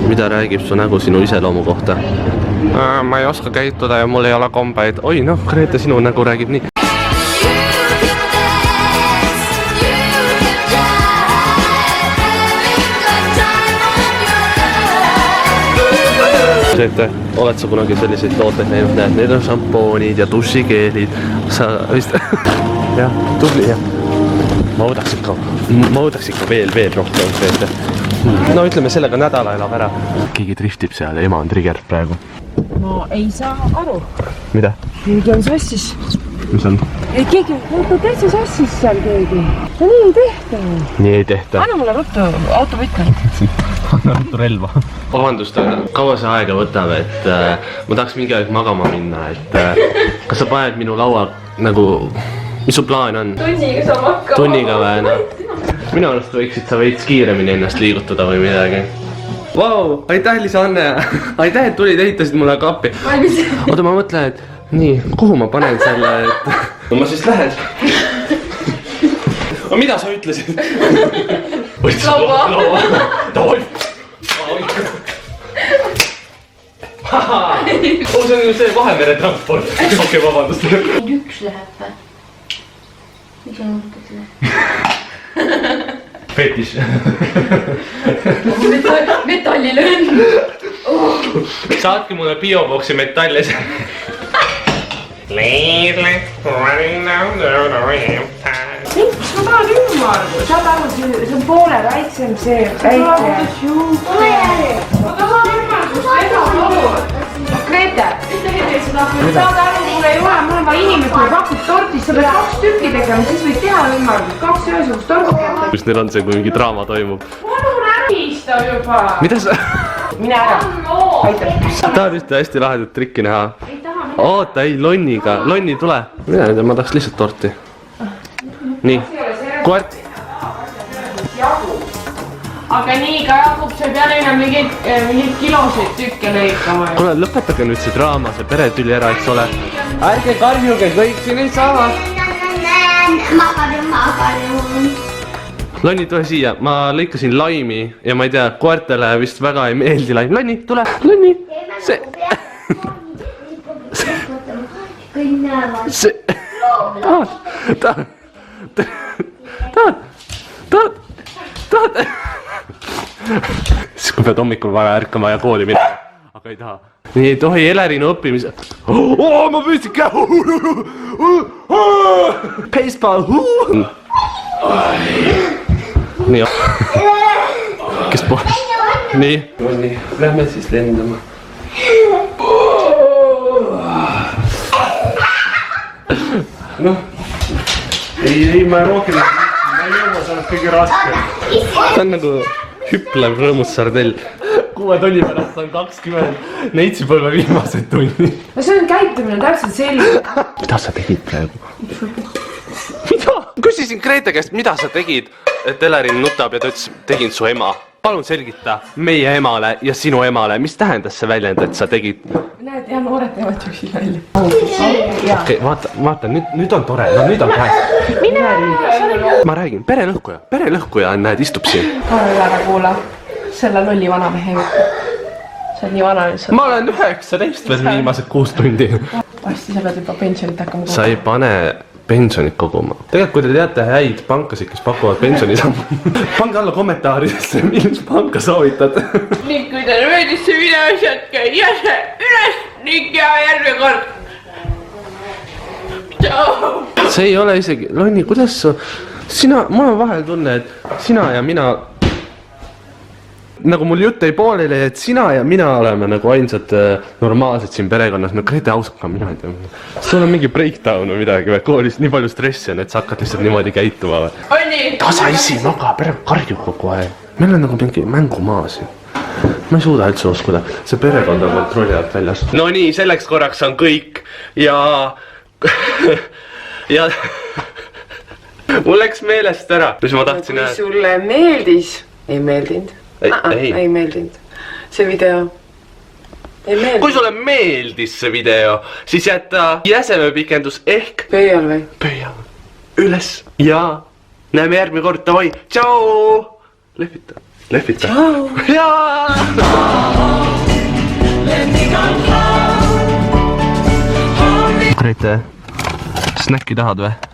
mida räägib su nägu sinu iseloomu kohta? Ma ei oska käituda ja mul ei ole kombeid. Oi noh, Grete, sinu nägu räägib nii. Oled sa kunagi selliseid tooteid näinud? Näed, need on šampoonid ja dušikeelid. Sa vist... jah, tubli jah. Ma võtaks ikka veel rohkem Grete. No ütleme, sellega nädala elab ära. Keegi driftib seal ja ema on trigger praegu. Ma ei saa aru. Mida? Keegi on sassis. Mis on? Ei, keegi on täitsa sassis seal keegi. Nii ei tehta. Nii ei tehta. Anna mulle ruttu autovõtme. Anna ruttu relva. Vabandust, kaua see aega võtab, et ma tahaks mingi aeg magama minna, et kas sa paned minu laua nagu, mis su plaan on? Tunniga saab hakkama. Tunniga või, noh? Minu arust võiksid sa veits kiiremini ennast liigutada või midagi. Vau, aitäh Liis-Anne! Aitäh, et tulid, ehitasid mulle kappi. Oota, ma mõtlen, et nii, kuhu ma panen selle, et... No ma siis lähen. Aga mida sa ütlesid? Laua. Davai. See on ju see Vahemere transport. Okei, vabandust. Üks läheb või? Mis on mõtted? Fetiš. Metallilõnn. Saatke mulle bioboksi metallis. Miks ma tahan ümmargu? Saad aru, see on poole väiksem see väike. Ma tahan ümmargust teha palun. Grete, saad aru, mulle ei ole, mul on vaja inimestele pakub tortist, sa pead 2 tükki tegema, siis võid teha ümmargust, 2 ühesugust torti. Kus neil on see, kui mingi draama toimub? Palun ärista juba. Mida sa? Mine ära. Aitäh. Tahad ühte hästi lahedat trikki näha? Oota, ei, lonniga. Lonni, tule. Mina ei tea, ma tahaks lihtsalt torti. Nii, koert. Aga nii ka jagub, sa ei pea neile mingid kilosid tükke lõikama. Kuule, lõpetage nüüd see draama, see peretüli ära, eks ole. Ärge karjuge, kõik siin ei saa. Lonni, tule siia. Ma lõikasin laimi ja ma ei tea, koertele vist väga ei meeldi laim. Lonni, tule. Lonni. See... See... Tahad? Siis kui pead hommikul vaja ärkama ja kooli minna. Aga ei taha. Nii ei tohi Elerinu õppimise. Ma püüdsin kähu. Baseball. Nii. Kes pool? Nii. Lähme siis lendama. Noh. Ei, ma rohkem ei jõua, see on kõige raskem. See on nagu hüplev rõõmus sardell. 6 tunni pärast on 20 neitsipõlve viimased tunnid. No see on käitumine täpselt selline. Mida sa tegid praegu? Mida? Küsisin Grete käest, mida sa tegid, et Elerin nutab ja ta ütles, tegin su ema. Palun selgita meie emale ja sinu emale, mis tähendas see väljend, et sa tegid? Näed, jah, noored teevad üksi välja. Okei, vaata, nüüd on tore, no nüüd on käes. Ma räägin, perelõhkuja, näed, istub siin. Palun ära kuula, selle lolli vanamehe juurde. Sa oled nii vana lihtsalt. Ma olen 19 veel viimased 6 tundi. Vasti sa pead juba pensionit hakkama koguma. Sa ei pane pensionit koguma. Tegelikult, kui te teate häid pankasid, kes pakuvad pensionisammu, pange alla kommentaaridesse, millist panka soovitad. Ning kui teile meeldis see video, jätke jäse üles ning ja järgmine kord. Tšau! See ei ole isegi... Lonni, kuidas sa... Mul on vahel tunne, et sina ja mina... Nagu mul jutt ei pooleli, et sina ja mina oleme nagu ainsad normaalsed siin perekonnas. No Grete ausalt ka mina ei tea. Sul on mingi breakdown või midagi või koolis nii palju stressi on, et sa hakkad lihtsalt niimoodi käituma või? Onni! Tasaisi, maga, pere karjub kogu aeg. Meil on nagu mingi mängumaa siin. Ma ei suuda üldse uskuda. See perekond on kontrolli alt väljas. No nii, selleks korraks on kõik. Ja... ja... Mul läks meelest ära. Mis ma tahtsin kui sulle meeldis, ei meeldinud. Ei meeldinud. See video ei meeldinud. Kui sulle meeldis see video, siis jätta jäsemepikendus ehk pöial või? Pöial üles ja näeme järgmine kord. Davai, tšau! Lehvita. lehvita. jaa! Grete, snäkki tahad või?